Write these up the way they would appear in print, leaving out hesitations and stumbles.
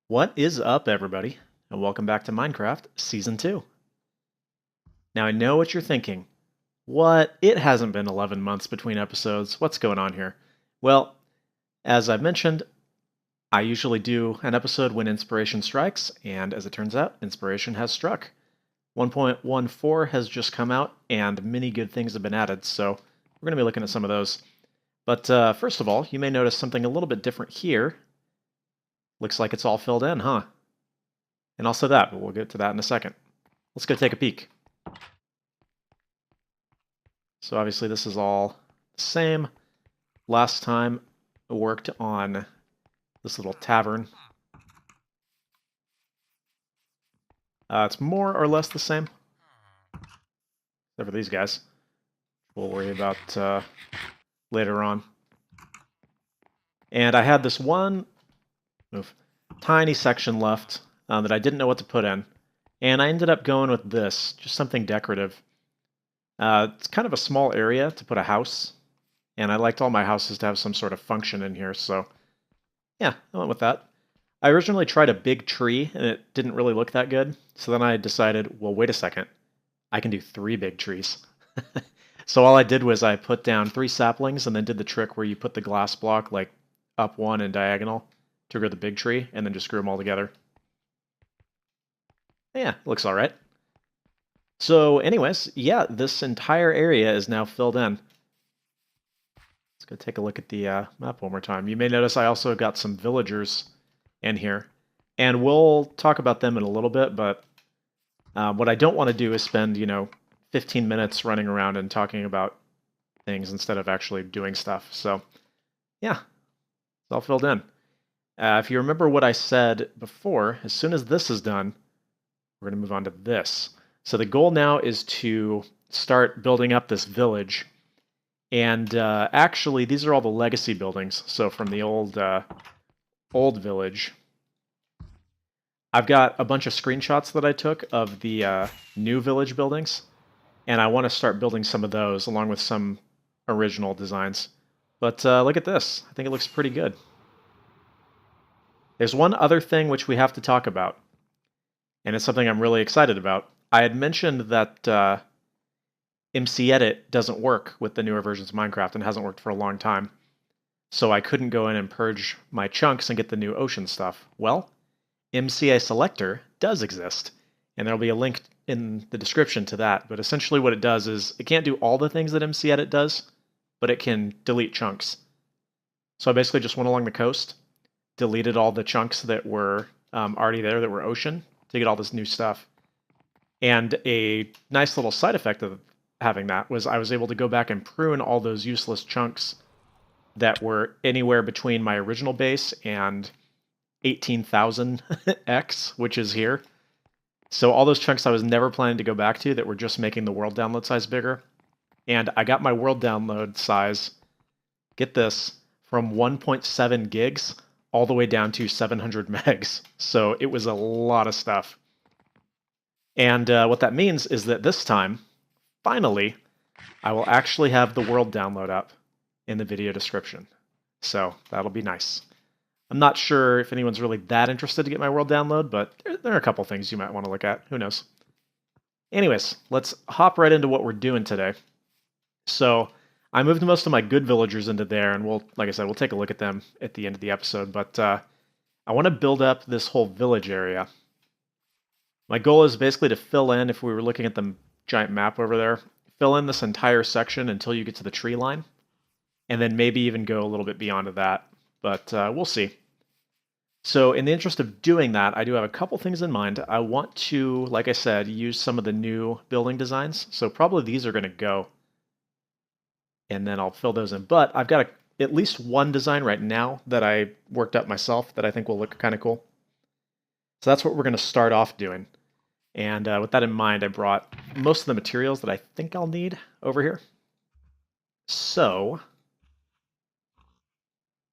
What is up, everybody, and welcome back to Minecraft Season 2. Now, I know what you're thinking. What? It hasn't been 11 months between episodes. What's going on here? Well, as I've mentioned, I usually do an episode when inspiration strikes, and as it turns out, inspiration has struck. 1.14 has just come out, and many good things have been added, so we're going to be looking at some of those. But first of all, you may notice something a little bit different here. Looks like it's all filled in, huh? And also that, but we'll get to that in a second. Let's go take a peek. So obviously this is all the same. Last time I worked on this little tavern. It's more or less the same, except for these guys. We'll worry about later on. And I had this one tiny section left that I didn't know what to put in. And I ended up going with this, just something decorative. It's kind of a small area to put a house, and I liked all my houses to have some sort of function in here, so yeah, I went with that. I originally tried a big tree, and it didn't really look that good, so then I decided, well, wait a second, I can do 3 big trees. So all I did was I put down 3 saplings and then did the trick where you put the glass block like up one and diagonal to grow the big tree, and then just screw them all together. Yeah, looks alright. So anyways, yeah, this entire area is now filled in. Let's go take a look at the map one more time. You may notice I also got some villagers in here, and we'll talk about them in a little bit, but what I don't want to do is spend, 15 minutes running around and talking about things instead of actually doing stuff. So, yeah, it's all filled in. If you remember what I said before, as soon as this is done, we're going to move on to this. So the goal now is to start building up this village. And actually, these are all the legacy buildings. So from the old village, I've got a bunch of screenshots that I took of the new village buildings, and I want to start building some of those along with some original designs. But look at this. I think it looks pretty good. There's one other thing which we have to talk about, and it's something I'm really excited about. I had mentioned that MCEdit doesn't work with the newer versions of Minecraft and hasn't worked for a long time. So I couldn't go in and purge my chunks and get the new ocean stuff. Well, MCASelector does exist, and there'll be a link in the description to that. But essentially what it does is it can't do all the things that MCEdit does, but it can delete chunks. So I basically just went along the coast, deleted all the chunks that were already there that were ocean to get all this new stuff. And a nice little side effect of having that was I was able to go back and prune all those useless chunks that were anywhere between my original base and 18,000x, which is here. So all those chunks I was never planning to go back to that were just making the world download size bigger. And I got my world download size, get this, from 1.7 gigs all the way down to 700 megs. So it was a lot of stuff. And what that means is that this time, finally, I will actually have the world download up in the video description. So that'll be nice. I'm not sure if anyone's really that interested to get my world download, but there are a couple things you might want to look at. Who knows? Anyways, let's hop right into what we're doing today. So I moved most of my good villagers into there, and like I said, we'll take a look at them at the end of the episode. But I want to build up this whole village area. My goal is basically to fill in, if we were looking at the giant map over there, fill in this entire section until you get to the tree line, and then maybe even go a little bit beyond that, but we'll see. So in the interest of doing that, I do have a couple things in mind. I want to, like I said, use some of the new building designs, so probably these are going to go, and then I'll fill those in. But I've got at least one design right now that I worked up myself that I think will look kind of cool. So that's what we're going to start off doing. And with that in mind, I brought most of the materials that I think I'll need over here. So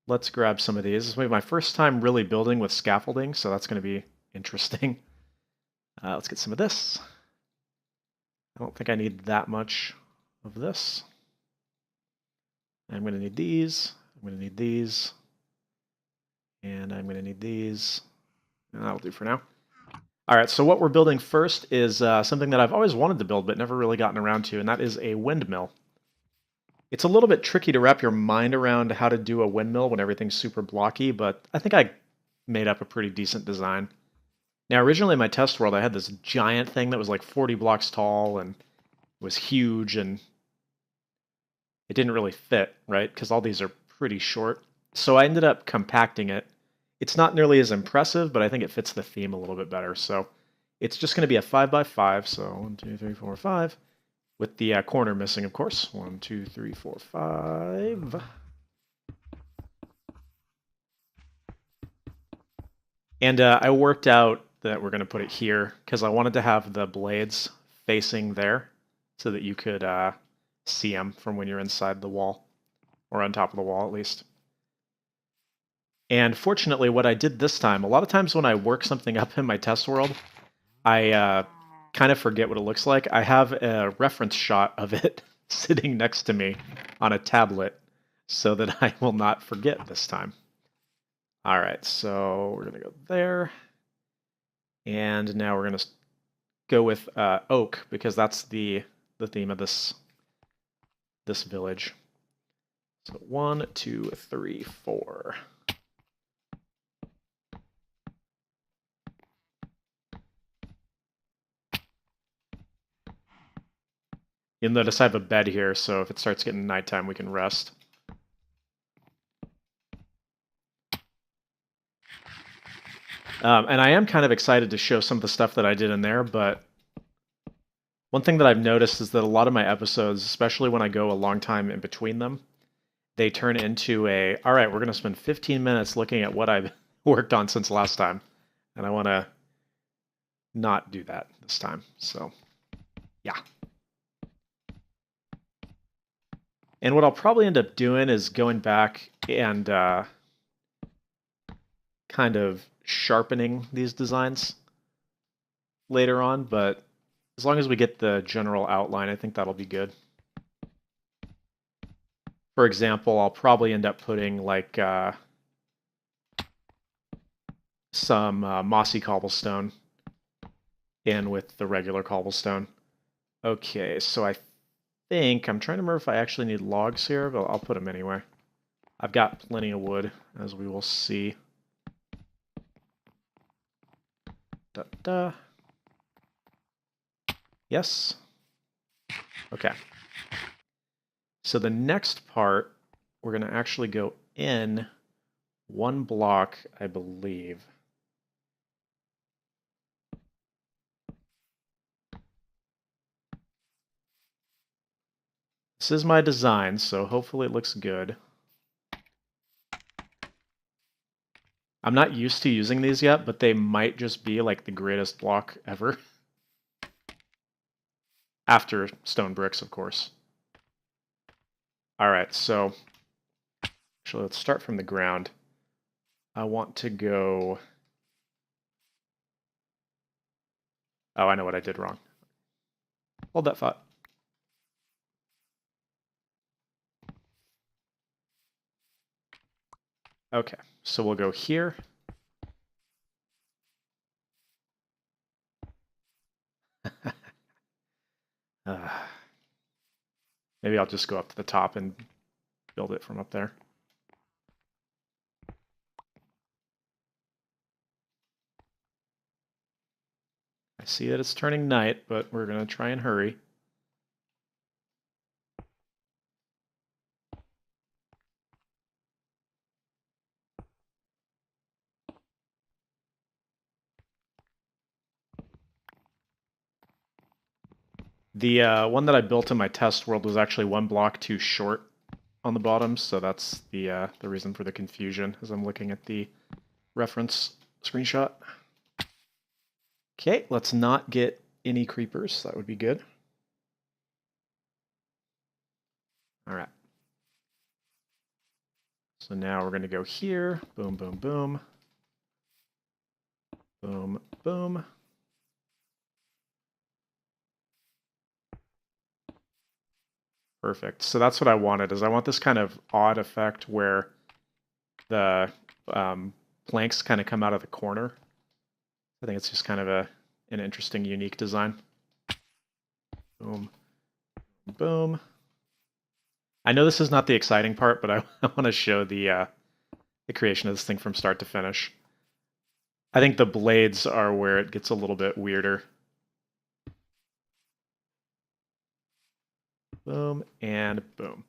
let's grab some of these. This will be my first time really building with scaffolding, so that's going to be interesting. Let's get some of this. I don't think I need that much of this. I'm going to need these. I'm going to need these. And I'm going to need these. That'll do for now. All right, so what we're building first is something that I've always wanted to build but never really gotten around to, and that is a windmill. It's a little bit tricky to wrap your mind around how to do a windmill when everything's super blocky, but I think I made up a pretty decent design. Now, originally in my test world, I had this giant thing that was like 40 blocks tall and was huge, and it didn't really fit, right? Because all these are pretty short. So I ended up compacting it. It's not nearly as impressive, but I think it fits the theme a little bit better. So it's just going to be a 5x5. So 1, 2, 3, 4, 5. With the corner missing, of course. 1, 2, 3, 4, 5. And I worked out that we're going to put it here because I wanted to have the blades facing there so that you could see them from when you're inside the wall, or on top of the wall at least. And fortunately, what I did this time, a lot of times when I work something up in my test world, I kind of forget what it looks like. I have a reference shot of it sitting next to me on a tablet so that I will not forget this time. All right, so we're going to go there. And now we're going to go with oak because that's the theme of this village. So 1, 2, 3, 4. You'll notice I have a bed here, so if it starts getting nighttime, we can rest. And I am kind of excited to show some of the stuff that I did in there, but one thing that I've noticed is that a lot of my episodes, especially when I go a long time in between them, they turn into all right, we're going to spend 15 minutes looking at what I've worked on since last time. And I want to not do that this time. So, yeah. And what I'll probably end up doing is going back and kind of sharpening these designs later on, but as long as we get the general outline, I think that'll be good. For example, I'll probably end up putting like some mossy cobblestone in with the regular cobblestone. Okay, so I think, I'm trying to remember if I actually need logs here, but I'll put them anyway. I've got plenty of wood, as we will see. Yes. Okay. So the next part, we're going to actually go in 1 block, I believe. This is my design, so hopefully it looks good. I'm not used to using these yet, but they might just be like the greatest block ever. After stone bricks, of course. All right, so actually let's start from the ground. I want to go... Oh, I know what I did wrong. Hold that thought. Okay, so we'll go here. Maybe I'll just go up to the top and build it from up there. I see that it's turning night, but we're going to try and hurry. The one that I built in my test world was actually 1 block too short on the bottom, so that's the reason for the confusion as I'm looking at the reference screenshot. Okay, let's not get any creepers. That would be good. All right. So now we're going to go here. Boom, boom, boom. Boom, boom. Perfect. So that's what I wanted, is I want this kind of odd effect where the planks kind of come out of the corner. I think it's just kind of an interesting, unique design. Boom, boom. I know this is not the exciting part, but I want to show the creation of this thing from start to finish. I think the blades are where it gets a little bit weirder. Boom and boom.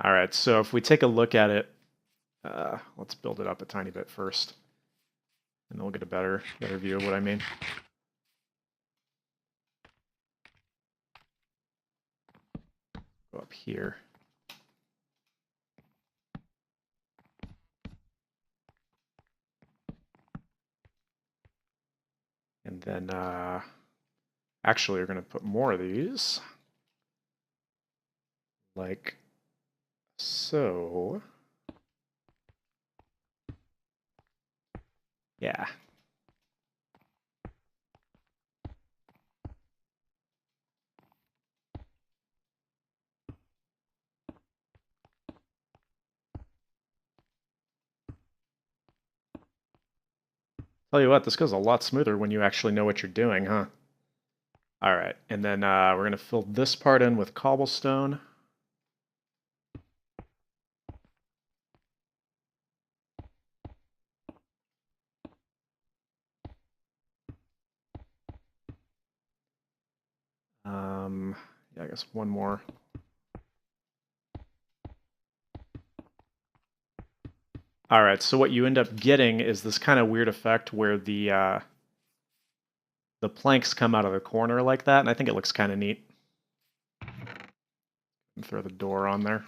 All right, so if we take a look at it, let's build it up a tiny bit first, and then we'll get a better view of what I mean. Go up here. And then, actually, we're going to put more of these. Like so. Yeah. Tell you what, this goes a lot smoother when you actually know what you're doing, huh? All right, and then we're going to fill this part in with cobblestone. Yeah, I guess one more. All right, so what you end up getting is this kind of weird effect where the planks come out of the corner like that, and I think it looks kind of neat. And throw the door on there.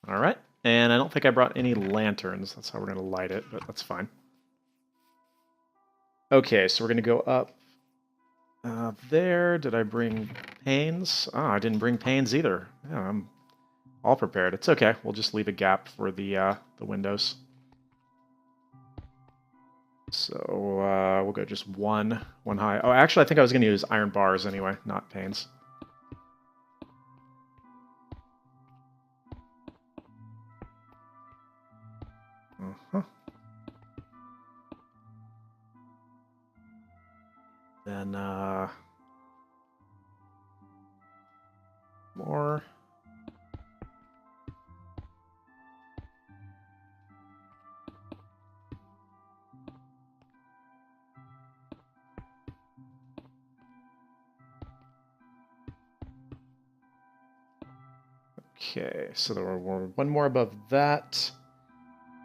All right, and I don't think I brought any lanterns. That's how we're going to light it, but that's fine. Okay, so we're going to go up there. Did I bring panes? Oh, I didn't bring panes either. Yeah, I'm all prepared. It's okay. We'll just leave a gap for the windows. So we'll go just one high. Oh, actually, I think I was going to use iron bars anyway, not panes. Uh-huh. Then more. Okay, so there were one more above that.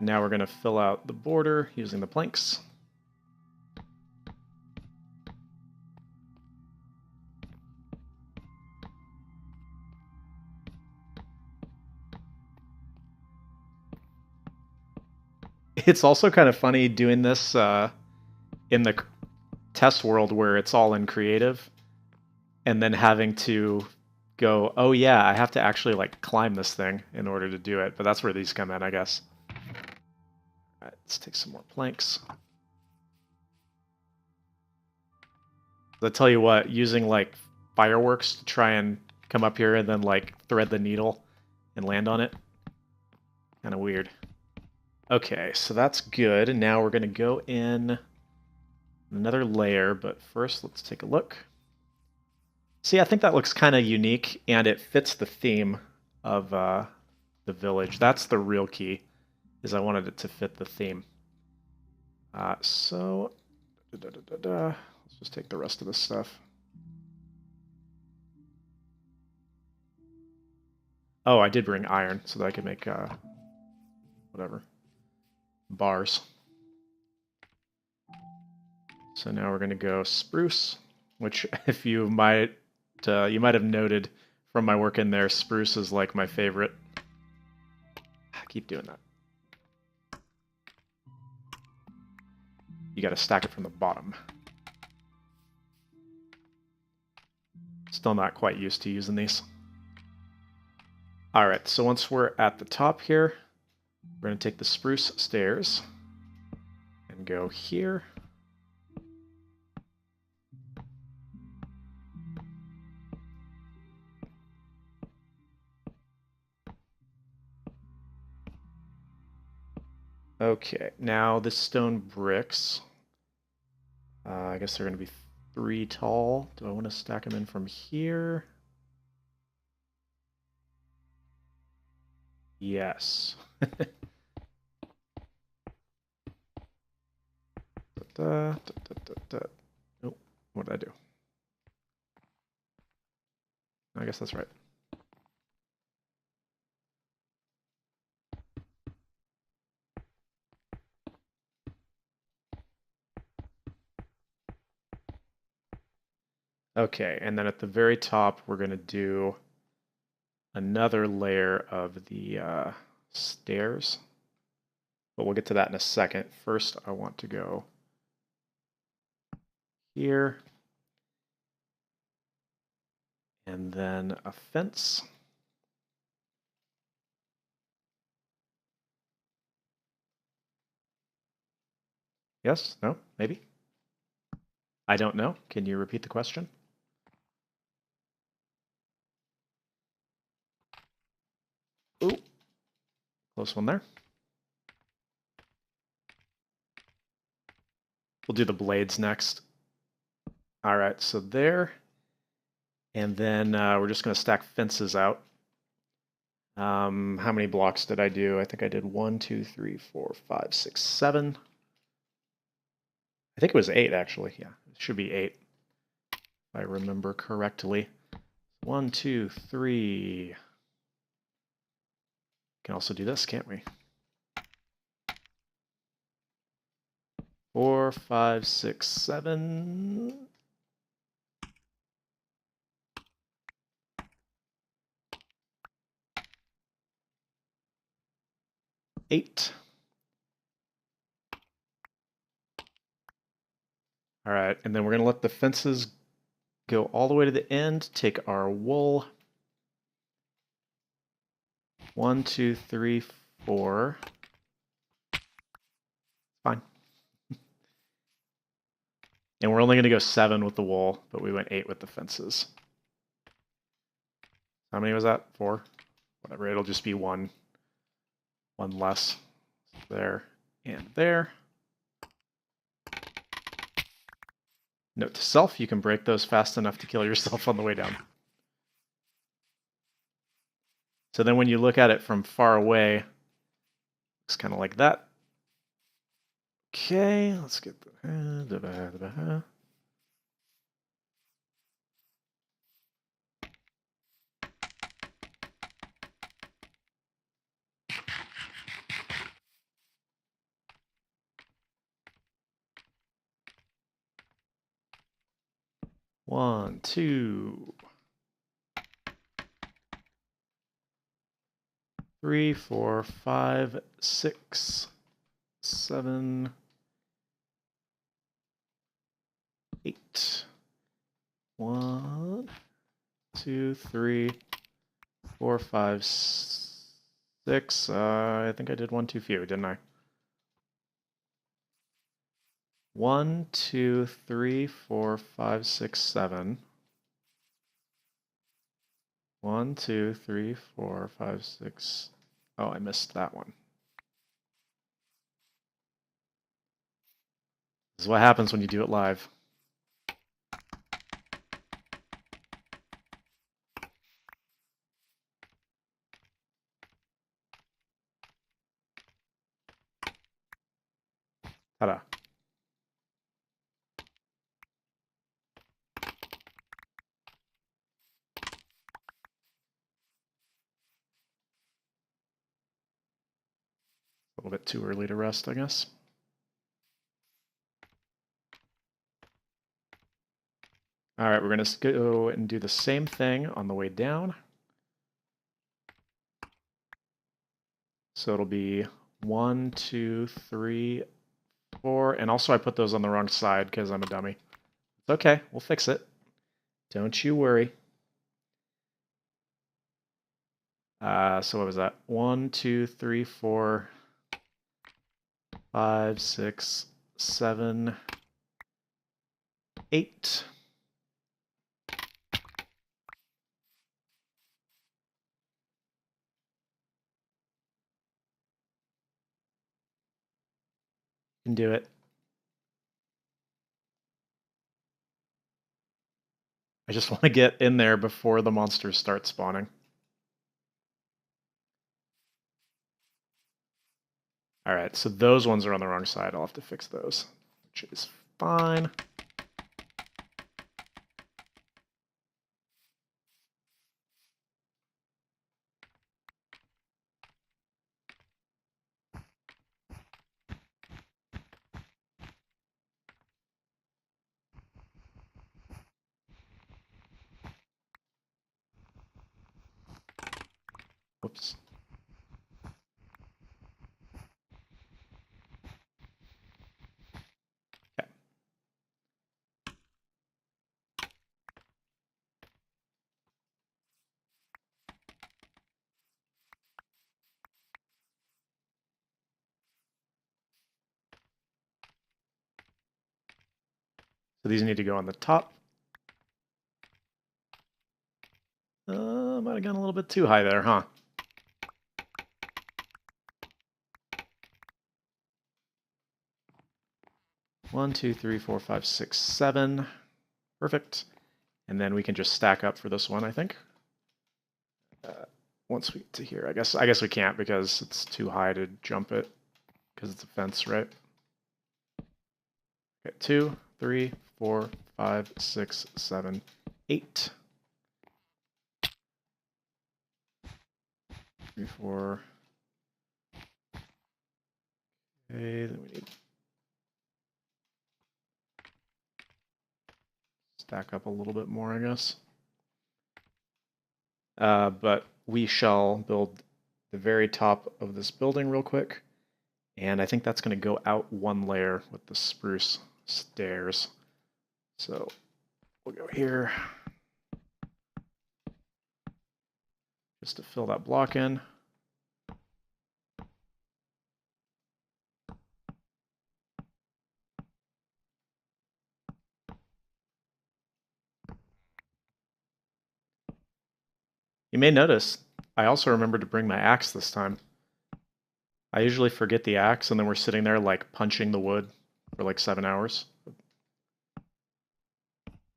Now we're going to fill out the border using the planks. It's also kind of funny doing this in the test world where it's all in creative, and then having to go, oh yeah, I have to actually like climb this thing in order to do it. But that's where these come in, I guess. All right, let's take some more planks. I'll tell you what, using like fireworks to try and come up here and then like thread the needle and land on it, kind of weird. Okay, so that's good. And now we're going to go in another layer, but first let's take a look. See, I think that looks kind of unique, and it fits the theme of the village. That's the real key, is I wanted it to fit the theme. Let's just take the rest of this stuff. Oh, I did bring iron so that I could make whatever bars. So now we're going to go spruce, which, if you might have noted from my work in there, spruce is like my favorite. I keep doing that. You got to stack it from the bottom. Still not quite used to using these. All right, so once we're at the top here, we're going to take the spruce stairs and go here. Okay, now the stone bricks. I guess they're going to be 3 tall. Do I want to stack them in from here? Yes. Oh, what did I do? I guess that's right. Okay, and then at the very top, we're going to do another layer of the stairs. But we'll get to that in a second. First, I want to go here. And then a fence. Yes? No? Maybe? I don't know. Can you repeat the question? Ooh. Close one there. We'll do the blades next. All right, so there. And then we're just going to stack fences out. How many blocks did I do? I think I did 1, 2, 3, 4, 5, 6, 7. I think it was 8, actually. Yeah, it should be 8, if I remember correctly. 1, 2, 3. Can also do this, can't we? 4, 5, 6, 7. 8. All right, and then we're going to let the fences go all the way to the end. Take our wool. 1, 2, 3, 4. Fine. And we're only going to go 7 with the wool, but we went 8 with the fences. How many was that? 4? Whatever, it'll just be one less. There and there. Note to self, you can break those fast enough to kill yourself on the way down. So then when you look at it from far away, it's kind of like that. Okay, let's get the... 1, 2, 3, 4, 5, 6, 7, 8. 1, 2, 3, 4, 5, 6. I think I did 1 too few, didn't I? 1, 2, 3, 4, 5, 6, 7. 1, 2, 3, 4, 5, 6. Oh, I missed that one. This is what happens when you do it live. Ta-da. A little bit too early to rest, I guess. All right, we're going to go and do the same thing on the way down. So it'll be 1, 2, 3, 4. And also I put those on the wrong side because I'm a dummy. It's okay, we'll fix it. Don't you worry. So what was that? 1, 2, 3, 4, 5, 6, 7, 8. Can do it. I just want to get in there before the monsters start spawning. All right, so those ones are on the wrong side. I'll have to fix those, which is fine. Whoops. Okay. So these need to go on the top. Might have gone a little bit too high there, huh? One, two, three, four, five, six, seven. Perfect. And then we can just stack up for this one, I think. Once we get to here, I guess we can't because it's too high to jump it because it's a fence, right? Okay, 2, 3, 4, 5, 6, 7, 8. 3, 4. Okay, then we need stack up a little bit more, I guess. But we shall build the very top of this building real quick. And I think that's going to go out one layer with the spruce stairs. So we'll go here just to fill that block in. You may notice I also remembered to bring my axe this time. I usually forget the axe and then we're sitting there like punching the wood for like 7 hours.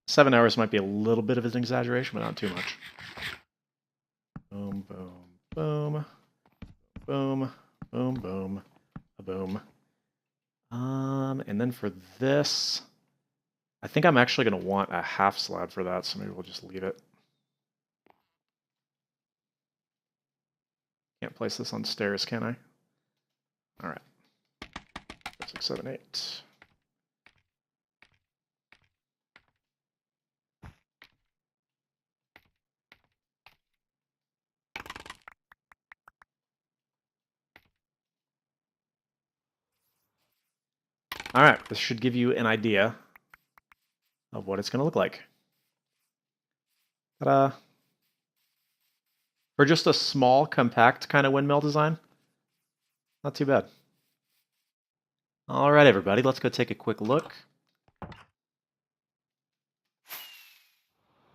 7 hours might be a little bit of an exaggeration, but not too much. Boom, boom, boom, boom, boom, boom, a boom. And then for this, I think I'm actually going to want a half slab for that, so maybe we'll just leave it. Can't place this on stairs, can I? All right. 6, 7, 8. All right, this should give you an idea of what it's going to look like. Ta-da! For just a small, compact kind of windmill design, not too bad. All right, everybody, let's go take a quick look.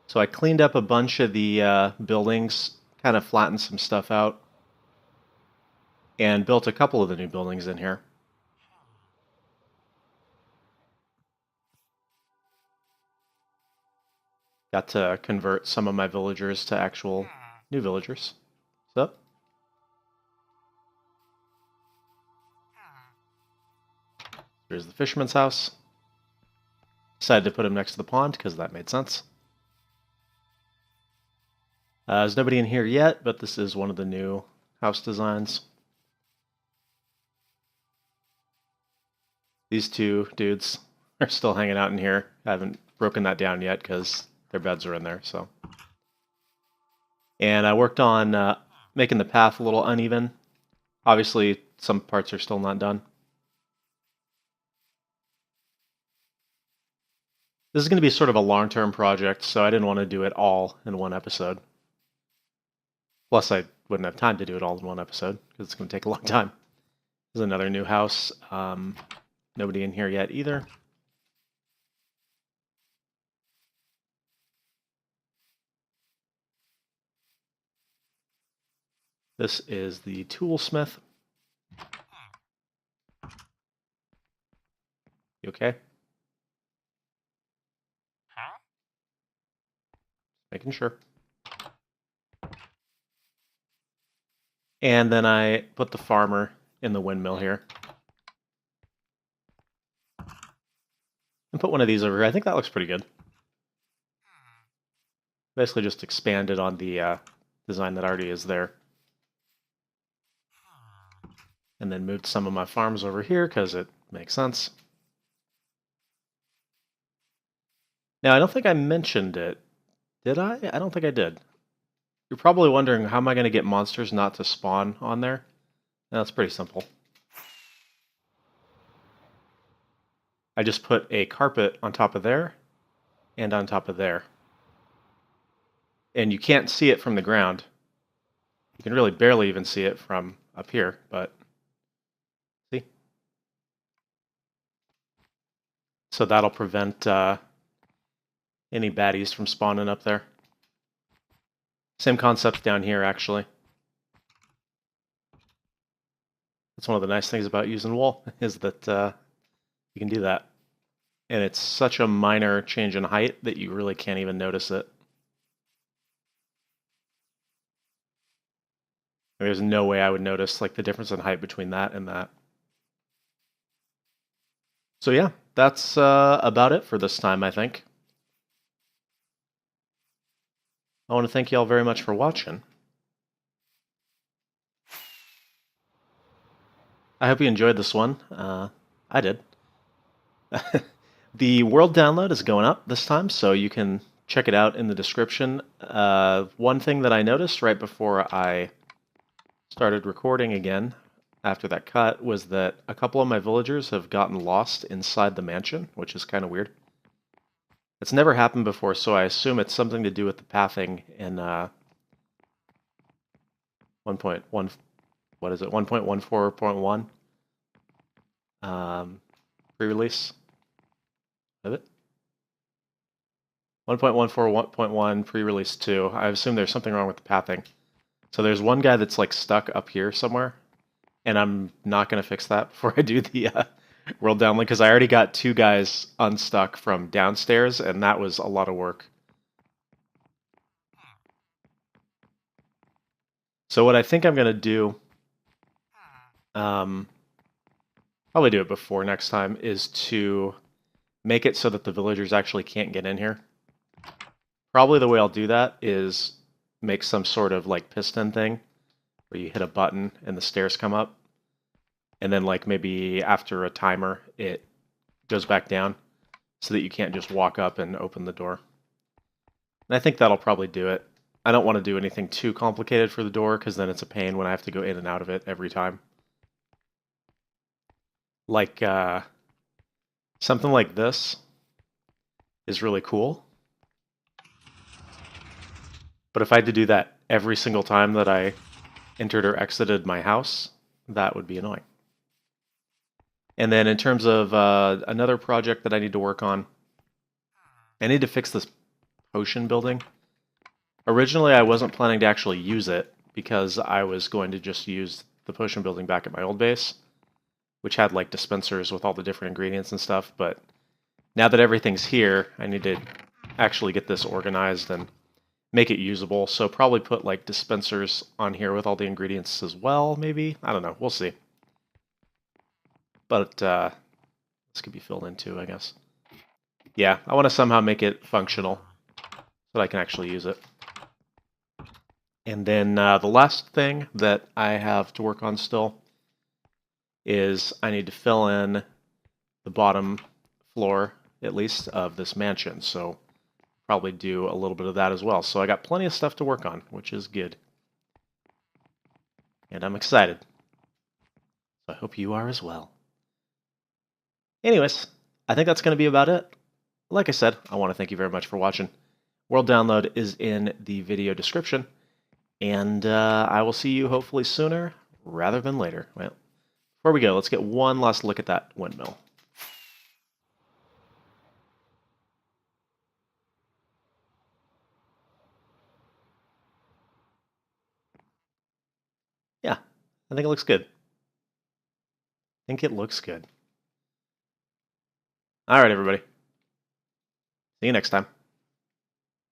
So I cleaned up a bunch of the buildings, kind of flattened some stuff out, and built a couple of the new buildings in here. Got to convert some of my villagers to actual new villagers. So, here's the fisherman's house. Decided to put him next to the pond because that made sense. There's nobody in here yet, but this is one of the new house designs. These two dudes are still hanging out in here. I haven't broken that down yet because their beds are in there. So, and I worked on making the path a little uneven. Obviously, some parts are still not done. This is going to be sort of a long-term project, so I didn't want to do it all in one episode. Plus, I wouldn't have time to do it all in one episode because it's going to take a long time. This is another new house. Nobody in here yet either. This is the toolsmith. You okay? Making sure. And then I put the farmer in the windmill here. And put one of these over here. I think that looks pretty good. Basically just expanded on the design that already is there. And then moved some of my farms over here because it makes sense. Now, I don't think I mentioned it. Did I? I don't think I did. You're probably wondering, how am I going to get monsters not to spawn on there? That's pretty simple. I just put a carpet on top of there and on top of there. And you can't see it from the ground. You can really barely even see it from up here, but see? So that'll prevent any baddies from spawning up there. Same concept down here, actually. That's one of the nice things about using wool, is that you can do that. And it's such a minor change in height that you really can't even notice it. There's no way I would notice like the difference in height between that and that. So yeah, that's about it for this time, I think. I want to thank you all very much for watching. I hope you enjoyed this one. I did. The world download is going up this time, so you can check it out in the description. One thing that I noticed right before I started recording again after that cut was that a couple of my villagers have gotten lost inside the mansion, which is kind of weird. It's never happened before, so I assume it's something to do with the pathing in 1.1, what is it, 1.14.1 pre-release of it. 1.14.1 pre-release 2. I assume there's something wrong with the pathing. So there's one guy that's like stuck up here somewhere, and I'm not going to fix that before I do the world download, because I already got 2 guys unstuck from downstairs, and that was a lot of work. So what I think I'm going to do, probably do it before next time, is to make it so that the villagers actually can't get in here. Probably the way I'll do that is make some sort of like piston thing where you hit a button and the stairs come up, and then like maybe after a timer it goes back down so that you can't just walk up and open the door. And I think that'll probably do it. I don't want to do anything too complicated for the door, because then it's a pain when I have to go in and out of it every time. Like something like this is really cool, but if I had to do that every single time that I entered or exited my house, that would be annoying. And then in terms of another project that I need to work on, I need to fix this potion building. Originally, I wasn't planning to actually use it because I was going to just use the potion building back at my old base, which had like dispensers with all the different ingredients and stuff. But now that everything's here, I need to actually get this organized and make it usable. So probably put like dispensers on here with all the ingredients as well, maybe? I don't know. We'll see. But this could be filled in too, I guess. Yeah, I want to somehow make it functional so that I can actually use it. And then the last thing that I have to work on still is I need to fill in the bottom floor, at least, of this mansion. So probably do a little bit of that as well. So I got plenty of stuff to work on, which is good. And I'm excited. So I hope you are as well. Anyways, I think that's going to be about it. Like I said, I want to thank you very much for watching. World download is in the video description. And I will see you hopefully sooner rather than later. Well, before we go, let's get one last look at that windmill. Yeah, I think it looks good. I think it looks good. All right, everybody. See you next time.